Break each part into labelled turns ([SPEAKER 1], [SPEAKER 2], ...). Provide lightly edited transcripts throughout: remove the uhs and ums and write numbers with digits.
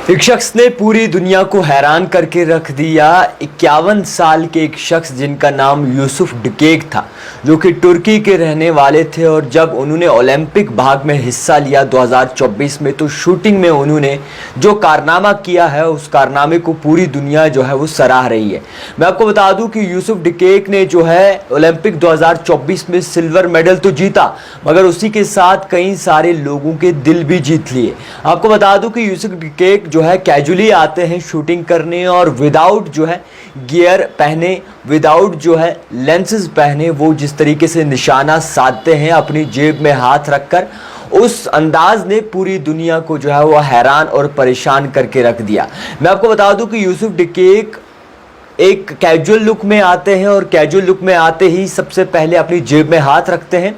[SPEAKER 1] एक शख्स ने पूरी दुनिया को हैरान करके रख दिया। 51 साल के एक शख्स जिनका नाम यूसुफ डिकेक था, जो कि तुर्की के रहने वाले थे, और जब उन्होंने ओलंपिक भाग में हिस्सा लिया 2024 में, तो शूटिंग में उन्होंने जो कारनामा किया है उस कारनामे को पूरी दुनिया जो है वो सराह रही है। मैं आपको बता दूं कि यूसुफ डिकेक ने जो है ओलंपिक 2024 में सिल्वर मेडल तो जीता, मगर उसी के साथ कई सारे लोगों के दिल भी जीत लिए। आपको बता दूं कि यूसुफ डिकेक जो है कैजुअली आते हैं शूटिंग करने, और विदाउट जो है गियर पहने, विदाउट जो है लेंसेज पहने, वो जिस तरीके से निशाना साधते हैं अपनी जेब में हाथ रखकर, उस अंदाज ने पूरी दुनिया को जो है वो हैरान और परेशान करके रख दिया। मैं आपको बता दूं कि यूसुफ डिकेक एक कैजुअल लुक में आते हैं, और कैजुअल लुक में आते ही सबसे पहले अपनी जेब में हाथ रखते हैं,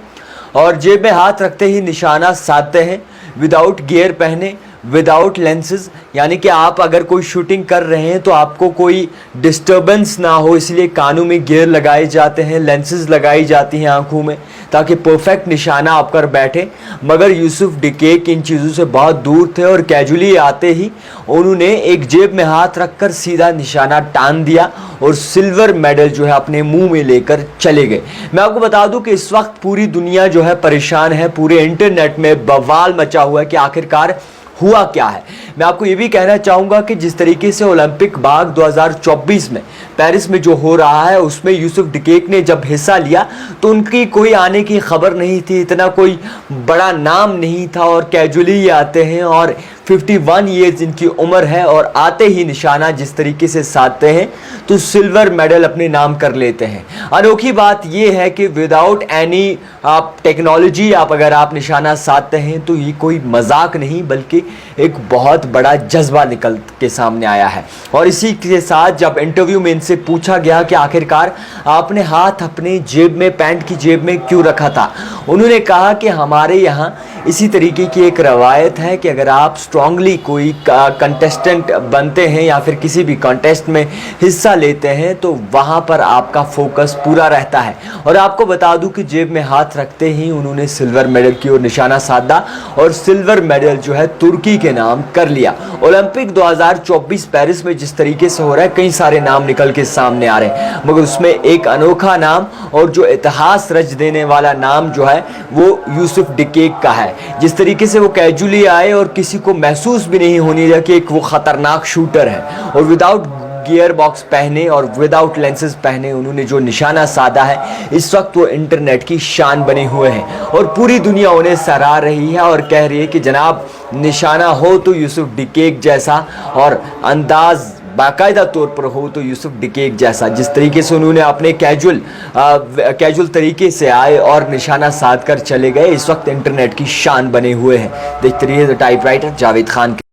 [SPEAKER 1] और जेब में हाथ रखते ही निशाना साधते हैं विदाउट गियर पहने, विदाउट लेंसेज। यानी कि आप अगर कोई शूटिंग कर रहे हैं तो आपको कोई डिस्टर्बेंस ना हो, इसलिए कानों में गियर लगाए जाते हैं, लेंसेज लगाई जाती हैं आंखों में, ताकि परफेक्ट निशाना आप कर बैठे। मगर यूसुफ डिकेक इन चीज़ों से बहुत दूर थे, और कैजुअली आते ही उन्होंने एक जेब में हाथ रखकर सीधा निशाना टान दिया और सिल्वर मेडल जो है अपने मुंह में लेकर चले गए। मैं आपको बता दूं कि इस वक्त पूरी दुनिया जो है परेशान है, पूरे इंटरनेट में बवाल मचा हुआ है कि आखिरकार हुआ क्या है। मैं आपको ये भी कहना चाहूँगा कि जिस तरीके से ओलंपिक भाग 2024 में पेरिस में जो हो रहा है, उसमें यूसुफ डिकेक ने जब हिस्सा लिया तो उनकी कोई आने की खबर नहीं थी, इतना कोई बड़ा नाम नहीं था, और कैजुअली आते हैं, और 51 ईयर्स इनकी उम्र है, और आते ही निशाना जिस तरीके से साधते हैं तो सिल्वर मेडल अपने नाम कर लेते हैं। अनोखी बात यह है कि विदाउट एनी आप टेक्नोलॉजी अगर आप निशाना साधते हैं तो ये कोई मजाक नहीं, बल्कि एक बहुत बड़ा जज्बा निकल के सामने आया है। और इसी के साथ जब इंटरव्यू में इनसे पूछा गया कि आखिरकार आपने हाथ अपने जेब में, पैंट की जेब में क्यों रखा था, उन्होंने कहा कि हमारे यहाँ इसी तरीके की एक रवायत है कि अगर आप स्ट्रांगली कोई कंटेस्टेंट बनते हैं या फिर किसी भी कॉन्टेस्ट में हिस्सा लेते हैं तो वहाँ पर आपका फोकस पूरा रहता है। और आपको बता दूं कि जेब में हाथ रखते ही उन्होंने सिल्वर मेडल की ओर निशाना साधा, और सिल्वर मेडल जो है तुर्की के नाम कर लिया। ओलंपिक 2024 पेरिस में जिस तरीके से हो रहा है, कई सारे नाम निकल के सामने आ रहे हैं, मगर उसमें एक अनोखा नाम और जो इतिहास रच देने वाला नाम जो है वो यूसुफ डिकेक का है। जिस तरीके से वो कैजुअली आए और किसी को महसूस भी नहीं होने दिया कि एक वो खतरनाक शूटर है, और विदाउट गियर बॉक्स पहने और विदाउट लेंसेज पहने उन्होंने जो निशाना साधा है, इस वक्त वो इंटरनेट की शान बने हुए हैं, और पूरी दुनिया उन्हें सराह रही है और कह रही है कि जनाब निशाना हो तो यूसुफ डिकेक जैसा, और अंदाज बाकायदा तौर पर हो तो यूसुफ डिकेक जैसा। जिस तरीके से उन्होंने अपने कैजुअल तरीके से आए और निशाना साध कर चले गए, इस वक्त इंटरनेट की शान बने हुए हैं। देखते रहिए द टाइपराइटर जावेद खान।